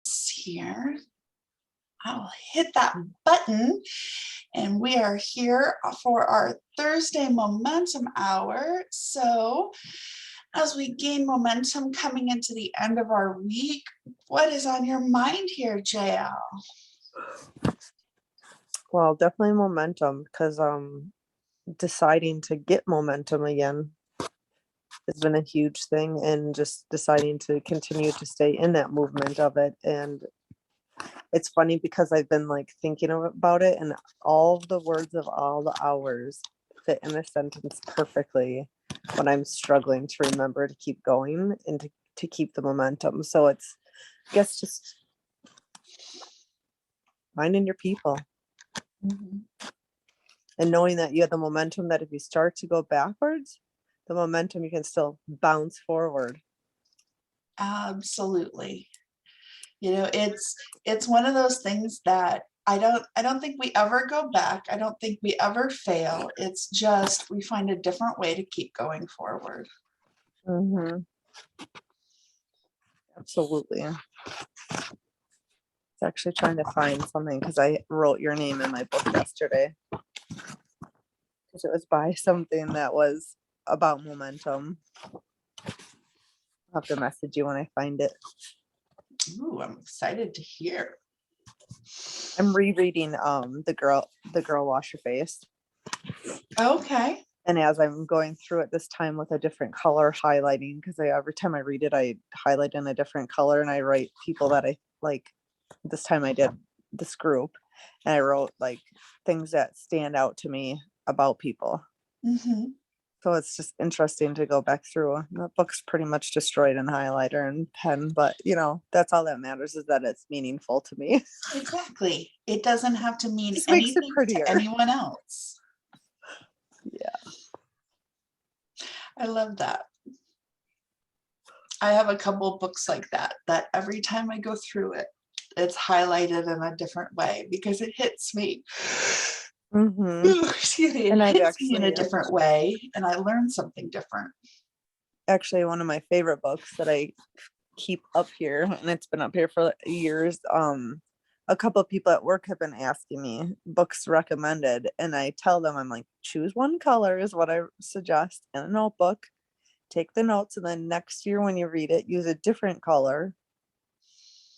Here, I'll hit that button, and we are here for our Thursday Momentum Hour. So as we gain momentum coming into the end of our week, what is on your mind here, JL? Well, definitely momentum, because deciding to get momentum again has been a huge thing, and just deciding to continue to stay in that movement of it. And it's funny because I've been like thinking about it, and all the words of all the hours fit in a sentence perfectly when I'm struggling to remember to keep going and to keep the momentum. So it's, I guess, just finding your people. And knowing that you have the momentum, that if you start to go backwards, the momentum, you can still bounce forward. Absolutely. You know, it's one of those things that I don't think we ever go back. I don't think we ever fail. It's just we find a different way to keep going forward. Absolutely. It's actually trying to find something, because I wrote your name in my book yesterday, because it was by something that was about momentum. I'll have to message you when I find it. Ooh, I'm excited to hear. I'm rereading the girl wash your face. Okay. And as I'm going through it this time with a different color highlighting, because every time I read it, I highlight in a different color, and I write people that I like. This time I did this group, and I wrote like things that stand out to me about people. So it's just interesting to go back through. The book's pretty much destroyed in highlighter and pen, but that's all that matters, is that it's meaningful to me. Exactly. It doesn't have to mean Just makes it anything prettier. to anyone else. Yeah. I love that. I have a couple books like that every time I go through it, it's highlighted in a different way because it hits me. Excuse me, it hits me in a different way, and I learn something different. Actually, one of my favorite books that I keep up here, and it's been up here for years, a couple of people at work have been asking me books recommended, and I tell them, I'm like, choose one color is what I suggest in a notebook, take the notes, and then next year when you read it, use a different color,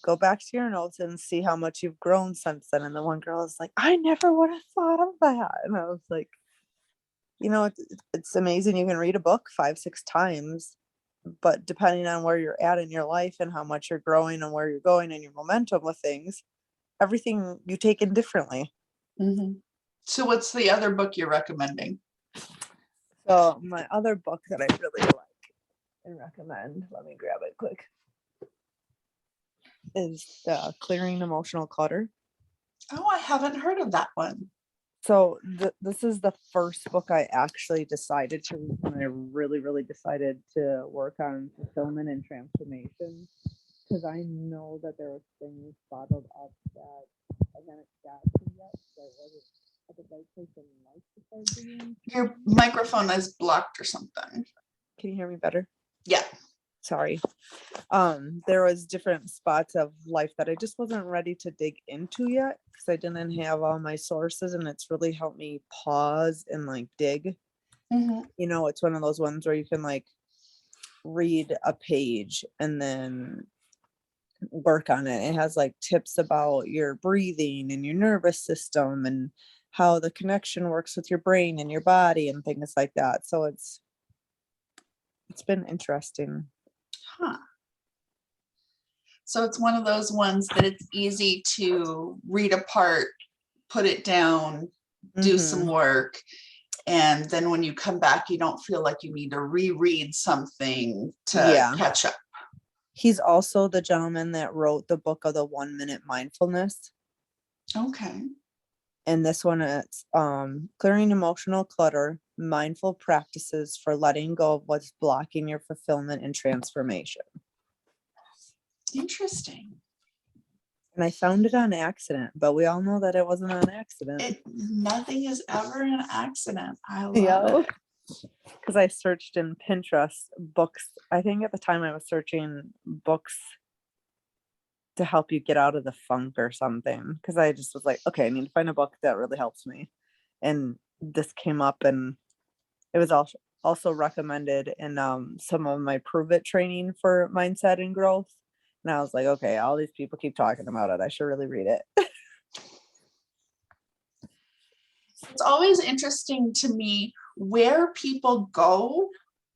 go back to your notes and see how much you've grown since then. And the one girl is like, I never would have thought of that. And I was like, it's amazing. You can read a book 5-6 times, but depending on where you're at in your life and how much you're growing and where you're going and your momentum with things, everything you take in differently. So what's the other book you're recommending? So my other book that I really like and recommend, let me grab it quick, is Clearing Emotional Clutter. Oh, I haven't heard of that one. So this is the first book I actually decided to read when I really, really decided to work on fulfillment and transformation, because I know that there were things bottled up that I hadn't got to yet, so I wasn't at the right place in life to start doing. Your microphone is blocked or something. Can you hear me better? Yeah. Sorry. There was different spots of life that I just wasn't ready to dig into yet, because I didn't have all my sources, and it's really helped me pause and like dig. It's one of those ones where you can like read a page and then work on it. It has like tips about your breathing and your nervous system and how the connection works with your brain and your body and things like that. So it's been interesting. So it's one of those ones that it's easy to read apart, put it down, do some work, and then when you come back, you don't feel like you need to reread something to catch up. He's also the gentleman that wrote the book of the 1 Minute Mindfulness. Okay. And this one is Clearing Emotional Clutter, Mindful Practices for Letting Go of What's Blocking Your Fulfillment and Transformation. Interesting. And I found it on accident, but we all know that it wasn't on accident. Nothing is ever an accident. I love it. Because I searched in Pinterest books. I think at the time I was searching books to help you get out of the funk or something. Cause I just was like, okay, I need to find a book that really helps me. And this came up, and it was also recommended in some of my Prove It training for mindset and growth. And I was like, okay, all these people keep talking about it. I should really read it. It's always interesting to me where people go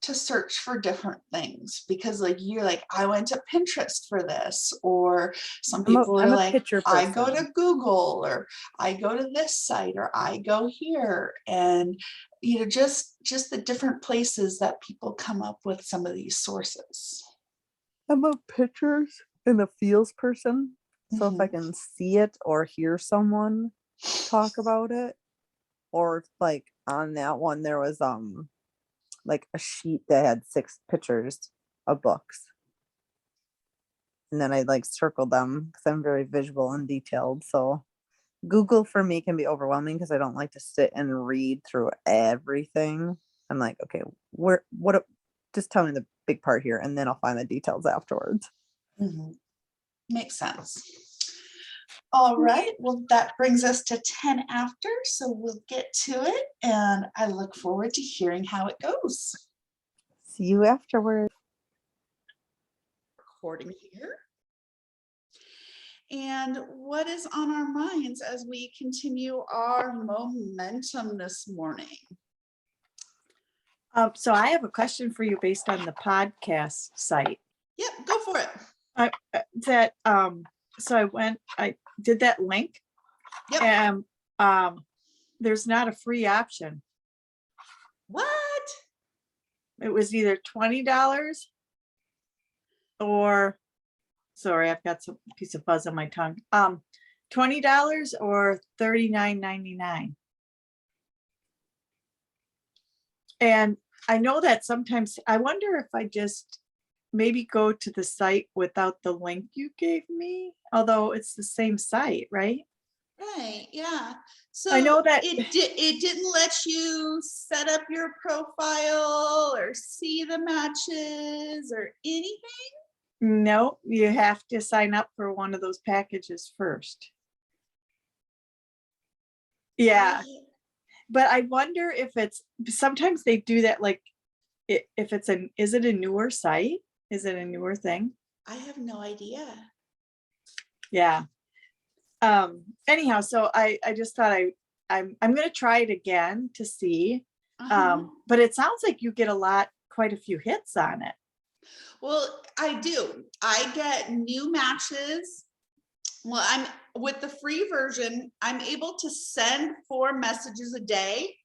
to search for different things, because like you're like, I went to Pinterest for this, or some people are I'm a like, picture I go person. to Google, or I go to this site, or I go here. And just the different places that people come up with some of these sources. I'm a pictures and a feels person. So if I can see it or hear someone talk about it, or like on that one, there was like a sheet that had 6 pictures of books. And then I like circled them because I'm very visual and detailed. So Google for me can be overwhelming because I don't like to sit and read through everything. I'm like, okay, just tell me the big part here, and then I'll find the details afterwards. Makes sense. All right, well, that brings us to 10 after, so we'll get to it, and I look forward to hearing how it goes. See you afterwards. Recording here. And what is on our minds as we continue our momentum this morning? So I have a question for you based on the podcast site. Yep, go for it. So I did that link. Yep. And there's not a free option. What? It was either $20 or, sorry, I've got some piece of fuzz on my tongue. $20 or $39.99. And I know that sometimes, I wonder if I just maybe go to the site without the link you gave me, although it's the same site, right? Right, yeah. So I know that it didn't let you set up your profile or see the matches or anything? no, you have to sign up for one of those packages first. Yeah, but I wonder if it's, sometimes they do that, like if it's is it a newer site? Is it a newer thing? I have no idea. Yeah. Anyhow, so I just thought I'm gonna try it again to see. But it sounds like you get quite a few hits on it. Well, I do. I get new matches. Well, I'm with the free version, I'm able to send 4 messages a day,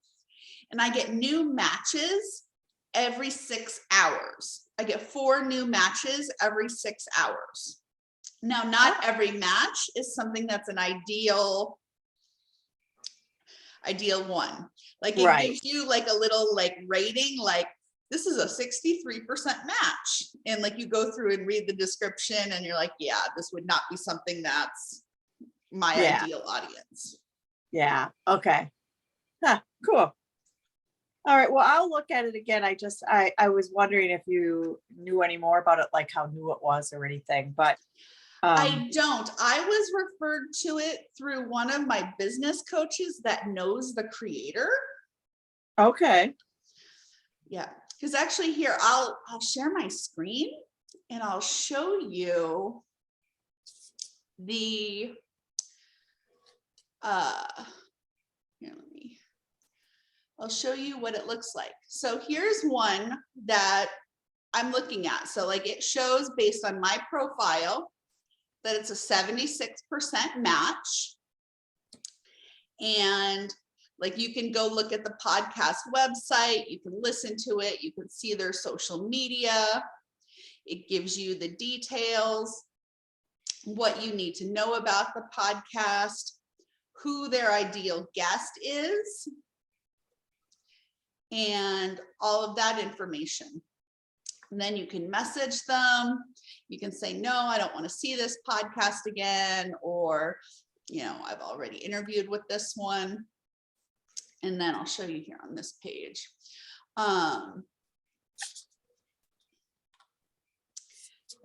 and I get new matches every 6 hours. I get 4 new matches every 6 hours. Now, not every match is something that's an ideal one. Like it Right. gives you like a little like rating, like this is a 63% match. And like you go through and read the description and you're like, yeah, this would not be something that's my ideal audience. Yeah. Okay. Huh, cool. All right. Well, I'll look at it again. I was wondering if you knew any more about it, like how new it was or anything, but I don't. I was referred to it through one of my business coaches that knows the creator. Okay. Yeah, because actually here, I'll share my screen and I'll show you the here, I'll show you what it looks like. So here's one that I'm looking at. So like it shows based on my profile that it's a 76% match. And like you can go look at the podcast website, you can listen to it, you can see their social media. It gives you the details, what you need to know about the podcast, who their ideal guest is, and all of that information. And then you can message them. You can say, no, I don't want to see this podcast again, or, you know, I've already interviewed with this one. And then I'll show you here on this page.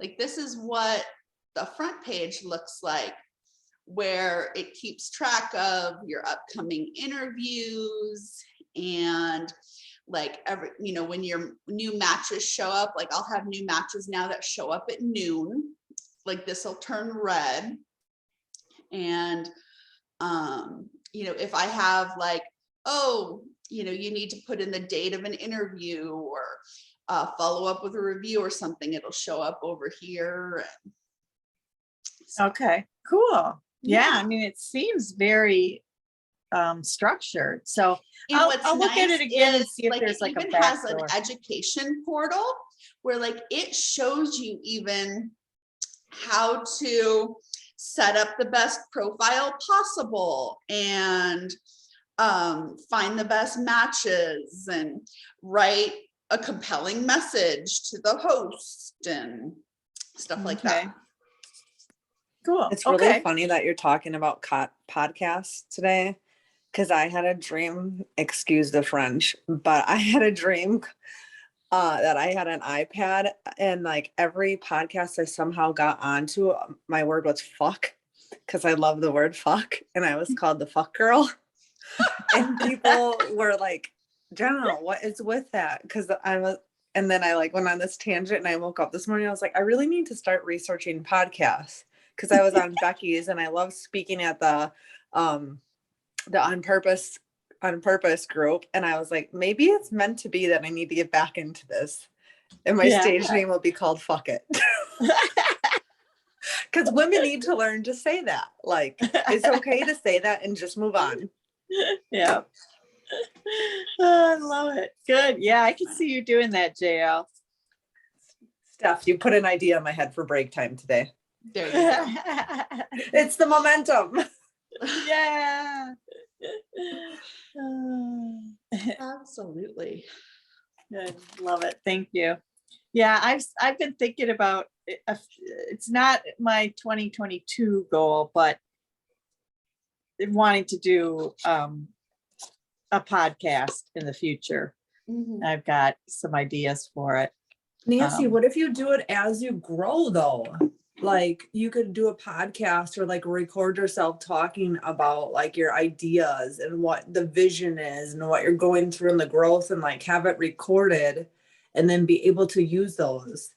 Like this is what the front page looks like, where it keeps track of your upcoming interviews and like when your new matches show up, like I'll have new matches now that show up at noon, like this will turn red. And if I have like, oh, you need to put in the date of an interview or follow up with a review or something, it'll show up over here. Okay, cool. Yeah, I mean, it seems very structured. So And I'll what's look at nice it again and is, see if like, there's it like a even has an backdoor. education portal where like it shows you even how to set up the best profile possible and find the best matches and write a compelling message to the host and stuff like that. Cool. It's really Okay. funny that you're talking about podcasts today, because I had a dream, excuse the French, but I had a dream that I had an iPad, and like every podcast I somehow got onto, my word was fuck, because I love the word fuck, and I was called the fuck girl. And people were like, Jenna, what is with that? Because and then I like went on this tangent, and I woke up this morning, I was like, I really need to start researching podcasts, because I was on Becky's and I love speaking at the On Purpose group, and I was like, maybe it's meant to be that I need to get back into this, and my stage name will be called Fuck It. Because women need to learn to say that, like it's okay to say that and just move on. Yeah. Oh, I love it. Good. Yeah, I can see you doing that, JL. Steph, you put an idea in my head for break time today. There you go. It's the momentum. Yeah. Absolutely. I love it. Thank you. Yeah, I've been thinking about it. It's not my 2022 goal, but wanting to do a podcast in the future. I've got some ideas for it. Nancy, what if you do it as you grow though? Like you could do a podcast or like record yourself talking about like your ideas and what the vision is and what you're going through in the growth, and like have it recorded and then be able to use those.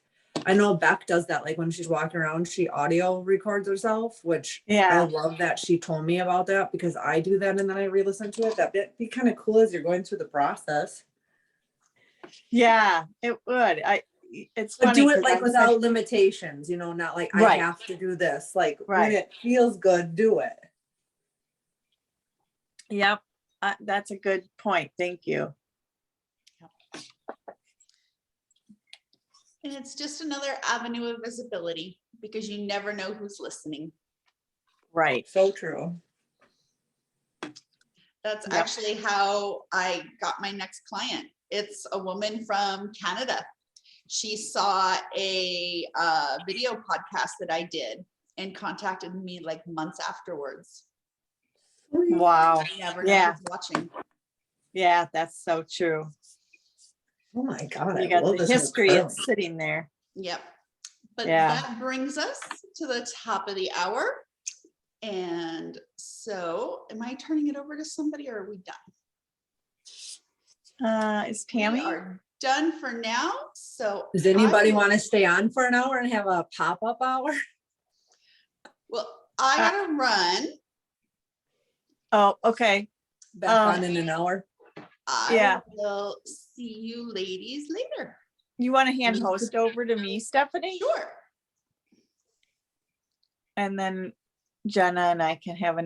I know Beck does that. Like when she's walking around, she audio records herself, which I love that she told me about that, because I do that and then I re-listen to it. That'd be kind of cool as you're going through the process. Yeah, it would. It's but funny, do it like without limitations, not like I have to do this. Like when it feels good, do it. Yep, that's a good point. Thank you. And it's just another avenue of visibility, because you never know who's listening. Right. So true. That's actually how I got my next client. It's a woman from Canada. She saw a video podcast that I did and contacted me like months afterwards. Wow. Never know who's watching. Yeah, that's so true. Oh my God. You got the history, it's sitting there. Yep. But that brings us to the top of the hour. And so am I turning it over to somebody, or are we done? Is Tammy? We are done for now. So does anybody want to stay on for an hour and have a pop-up hour? Well, I gotta run. Oh, okay. Back on in an hour. I will see you ladies later. You want to hand host over to me, Stephanie? Sure. And then Jenna and I can have a